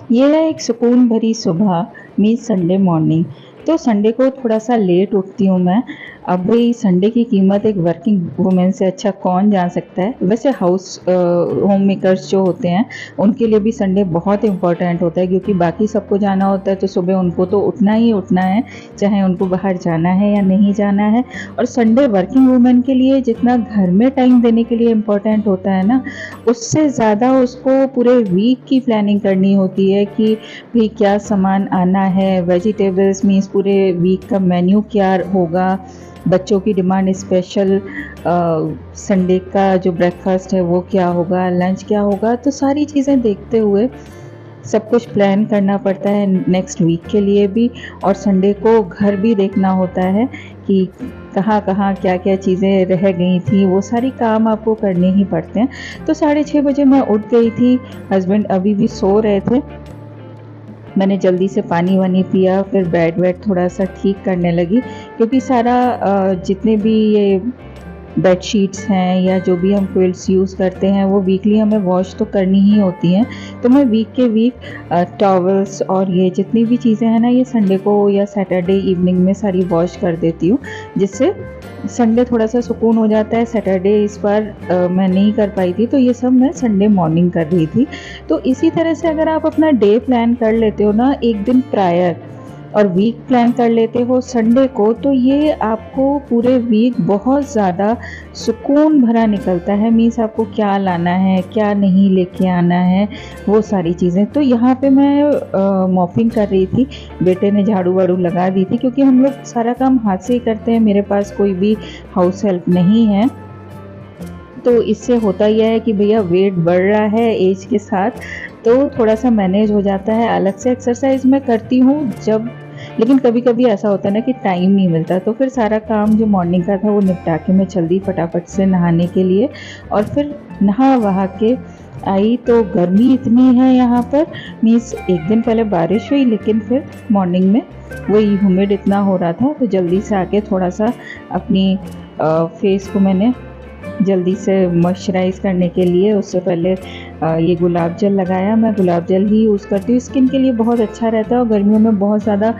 ये है एक सुकून भरी सुबह मीन्स संडे मॉर्निंग। तो संडे को थोड़ा-सा लेट उठती हूँ मैं। अब भई संडे की कीमत एक वर्किंग वूमेन से अच्छा कौन जान सकता है। वैसे होम मेकर्स जो होते हैं, उनके लिए भी संडे बहुत इम्पोर्टेंट होता है क्योंकि बाकी सबको जाना होता है तो सुबह उनको तो उठना ही उठना है, चाहे उनको बाहर जाना है या नहीं जाना है। और संडे वर्किंग वूमेन के लिए जितना घर में टाइम देने के लिए इम्पोर्टेंट होता है ना, उससे ज़्यादा उसको पूरे वीक की प्लानिंग करनी होती है कि भी क्या सामान आना है, वेजिटेबल्स मीन्स पूरे वीक का मेन्यू क्या होगा, बच्चों की डिमांड स्पेशल संडे का जो ब्रेकफास्ट है वो क्या होगा, लंच क्या होगा, तो सारी चीज़ें देखते हुए सब कुछ प्लान करना पड़ता है नेक्स्ट वीक के लिए भी। और संडे को घर भी देखना होता है कि कहाँ-कहाँ, क्या-क्या चीज़ें रह गई थी, वो सारी काम आपको करने ही पड़ते हैं। तो 6:30 बजे मैं उठ गई थी, हस्बैंड अभी भी सो रहे थे। मैंने जल्दी से पानी-वानी पिया, फिर बेड-वेड थोड़ा-सा ठीक करने लगी क्योंकि सारा जितने भी ये बेडशीट्स हैं या जो भी हम क्विल्ट्स यूज़ करते हैं वो वीकली हमें वॉश तो करनी ही होती हैं। तो मैं वीक के वीक टॉवल्स और ये जितनी भी चीज़ें हैं ना, ये संडे को या सैटरडे इवनिंग में सारी वॉश कर देती हूँ, जिससे संडे थोड़ा-सा सुकून हो जाता है। सैटरडे इस बार मैं नहीं कर पाई थी, तो ये सब मैं संडे मॉर्निंग कर रही थी। तो इसी तरह से अगर आप अपना डे प्लान कर लेते हो ना एक दिन प्रायर और वीक प्लान कर लेते हो संडे को, तो ये आपको पूरे वीक बहुत ज़्यादा सुकून भरा निकलता है। मीन्स आपको क्या लाना है, क्या नहीं लेके आना है, वो सारी चीज़ें। तो यहाँ पे मैं मॉपिंग कर रही थी, बेटे ने झाड़ू-वाड़ू लगा दी थी क्योंकि हम लोग सारा काम हाथ से ही करते हैं, मेरे पास कोई भी हाउस हेल्प नहीं है। तो इससे होता यह है कि भैया वेट बढ़ रहा है एज के साथ, तो थोड़ा-सा मैनेज हो जाता है। अलग से एक्सरसाइज़ मैं करती हूँ जब, लेकिन कभी-कभी ऐसा होता है ना कि टाइम नहीं मिलता, तो फिर सारा काम जो मॉर्निंग का था वो निपटा के मैं चल दी फटाफट से नहाने के लिए। और फिर नहा-वहा के आई तो गर्मी इतनी है यहाँ पर, मीन्स एक दिन पहले बारिश हुई लेकिन फिर मॉर्निंग में वही ह्यूमिड इतना हो रहा था, तो जल्दी से आके थोड़ा-सा अपनी फेस को मैंने जल्दी से मॉइस्चराइज़ करने के लिए उससे पहले ये गुलाब जल लगाया। मैं गुलाब जल ही यूज़ करती हूँ, स्किन के लिए बहुत अच्छा रहता है। और गर्मियों में बहुत ज़्यादा,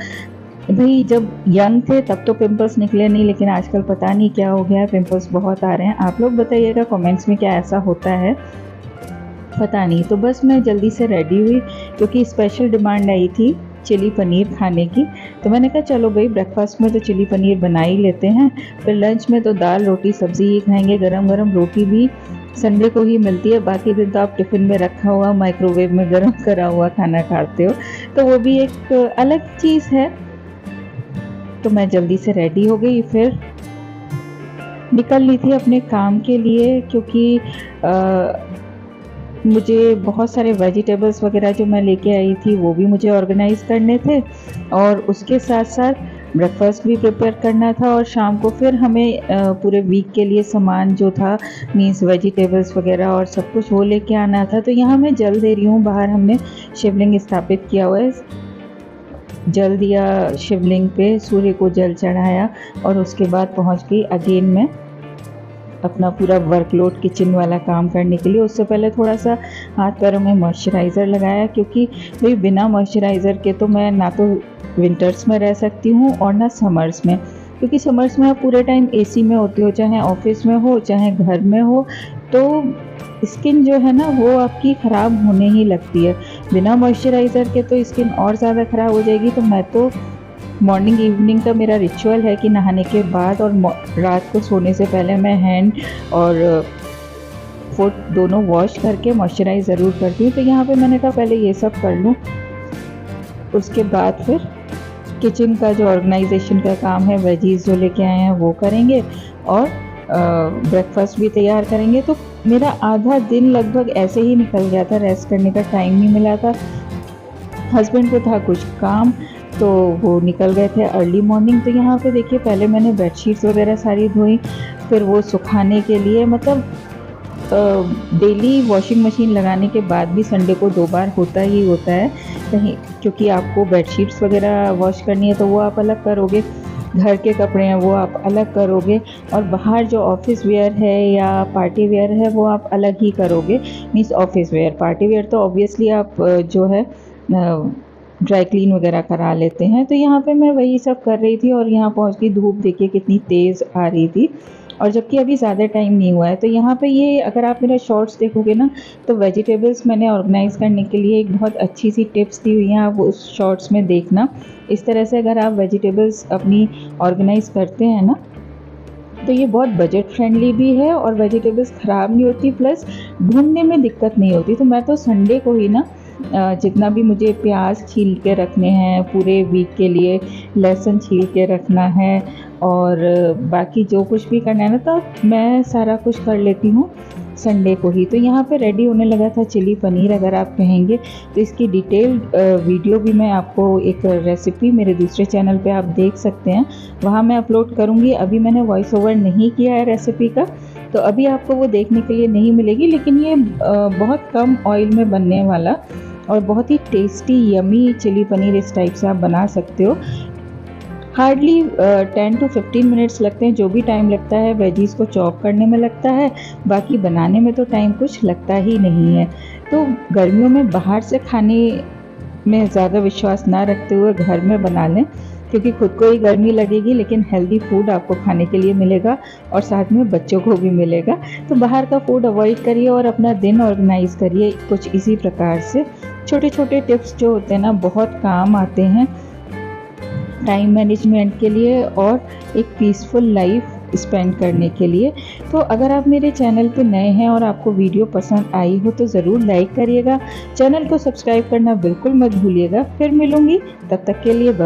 भई जब यंग थे तब तो पिंपल्स निकले नहीं, लेकिन आजकल पता नहीं क्या हो गया है, पिंपल्स बहुत आ रहे हैं। आप लोग बताइएगा कमेंट्स में क्या ऐसा होता है, पता नहीं। तो बस मैं जल्दी से रेडी हुई क्योंकि स्पेशल डिमांड आई थी चिली पनीर खाने की, तो मैंने कहा चलो भाई ब्रेकफास्ट में तो चिली पनीर बना ही लेते हैं, फिर लंच में तो दाल रोटी सब्ज़ी ही खाएंगे। गरम-गरम रोटी भी संडे को ही मिलती है, बाकी दिन तो आप टिफ़िन में रखा हुआ माइक्रोवेव में गर्म करा हुआ खाना खाते हो, तो वो भी एक अलग चीज़ है। तो मैं जल्दी से रेडी हो गई, फिर निकल ली थी अपने काम के लिए क्योंकि मुझे बहुत सारे वेजिटेबल्स वगैरह जो मैं लेके आई थी वो भी मुझे ऑर्गेनाइज़ करने थे, और उसके साथ-साथ ब्रेकफ़ास्ट भी प्रिपेयर करना था। और शाम को फिर हमें पूरे वीक के लिए सामान जो था मीन्स वेजिटेबल्स वगैरह और सब कुछ वो लेके आना था। तो यहाँ मैं जल दे रही हूँ, बाहर हमने शिवलिंग स्थापित किया हुआ है। जल दिया शिवलिंग पे, सूर्य को जल चढ़ाया और उसके बाद पहुँच गई अगेन मैं अपना पूरा वर्कलोड किचन वाला काम करने के लिए। उससे पहले थोड़ा-सा हाथ पैरों में मॉइस्चराइज़र लगाया क्योंकि भई बिना मॉइस्चराइज़र के तो मैं ना तो विंटर्स में रह सकती हूँ और ना समर्स में, क्योंकि समर्स में आप पूरे टाइम एसी में होते हो, चाहे ऑफ़िस में हो, चाहे घर में हो, तो स्किन जो है ना वो आपकी ख़राब होने ही लगती है। बिना मॉइस्चराइज़र के तो स्किन और ज़्यादा ख़राब हो जाएगी। तो मैं तो मॉर्निंग इवनिंग का मेरा रिचुअल है कि नहाने के बाद और रात को सोने से पहले मैं हैंड और फुट दोनों वॉश करके मॉइस्चराइज़ ज़रूर करती हूँ। तो यहाँ पे मैंने कहा पहले ये सब कर लूँ, उसके बाद फिर किचन का जो ऑर्गेनाइजेशन का काम है, वेजीज़ जो लेके आए हैं वो करेंगे और ब्रेकफास्ट भी तैयार करेंगे। तो मेरा आधा दिन लगभग ऐसे ही निकल गया था, रेस्ट करने का टाइम नहीं मिला था। हस्बैंड को था कुछ काम, तो वो निकल गए थे अर्ली मॉर्निंग। तो यहाँ पे देखिए पहले मैंने बेडशीट्स वगैरह सारी धोई, फिर वो सुखाने के लिए, मतलब डेली वॉशिंग मशीन लगाने के बाद भी संडे को 2 बार होता ही होता है कहीं, क्योंकि आपको बेडशीट्स वगैरह वॉश करनी है तो वो आप अलग करोगे, घर के कपड़े हैं वो आप अलग करोगे, और बाहर जो ऑफिस वेयर है या पार्टी वेयर है वो आप अलग ही करोगे। Means office where, party wear तो ऑब्वियसली आप जो है ड्राई क्लीन वगैरह करा लेते हैं। तो यहाँ पे मैं वही सब कर रही थी और यहाँ पहुँच के धूप देखिए कितनी तेज़ आ रही थी, और जबकि अभी ज़्यादा टाइम नहीं हुआ है। तो यहाँ पे ये अगर आप मेरा शॉर्ट्स देखोगे ना, तो वेजिटेबल्स मैंने ऑर्गेनाइज़ करने के लिए एक बहुत अच्छी सी टिप्स दी हुई हैं, आप उस शॉर्ट्स में देखना। इस तरह से अगर आप वेजिटेबल्स अपनी ऑर्गेनाइज़ करते हैं ना, तो ये बहुत बजट फ्रेंडली भी है और वेजिटेबल्स ख़राब नहीं होती, प्लस ढूंढने में दिक्कत नहीं होती। तो मैं तो संडे को ही ना जितना भी मुझे प्याज छील के रखने हैं पूरे वीक के लिए, लहसुन छील के रखना है, और बाकी जो कुछ भी करना है ना, तो मैं सारा कुछ कर लेती हूँ संडे को ही। तो यहाँ पे रेडी होने लगा था चिली पनीर। अगर आप कहेंगे तो इसकी डिटेल्ड वीडियो भी मैं आपको, एक रेसिपी मेरे दूसरे चैनल पे आप देख सकते हैं, वहाँ मैं अपलोड करूँगी। अभी मैंने वॉइस ओवर नहीं किया है रेसिपी का, तो अभी आपको वो देखने के लिए नहीं मिलेगी। लेकिन ये बहुत कम ऑयल में बनने वाला और बहुत ही टेस्टी यमी चिली पनीर इस टाइप से आप बना सकते हो। हार्डली 10 to 15 मिनट्स लगते हैं। जो भी टाइम लगता है वेजीज़ को चॉप करने में लगता है, बाकी बनाने में तो टाइम कुछ लगता ही नहीं है। तो गर्मियों में बाहर से खाने में ज़्यादा विश्वास ना रखते हुए घर में बना लें, क्योंकि खुद को ही गर्मी लगेगी लेकिन हेल्दी फूड आपको खाने के लिए मिलेगा और साथ में बच्चों को भी मिलेगा। तो बाहर का फूड अवॉइड करिए और अपना दिन ऑर्गेनाइज़ करिए कुछ इसी प्रकार से। छोटे छोटे टिप्स जो होते हैं ना, बहुत काम आते हैं टाइम मैनेजमेंट के लिए और एक पीसफुल लाइफ स्पेंड करने के लिए। तो अगर आप मेरे चैनल पे नए हैं और आपको वीडियो पसंद आई हो तो ज़रूर लाइक करिएगा, चैनल को सब्सक्राइब करना बिल्कुल मत भूलिएगा। फिर मिलूँगी, तब तक के लिए बाय।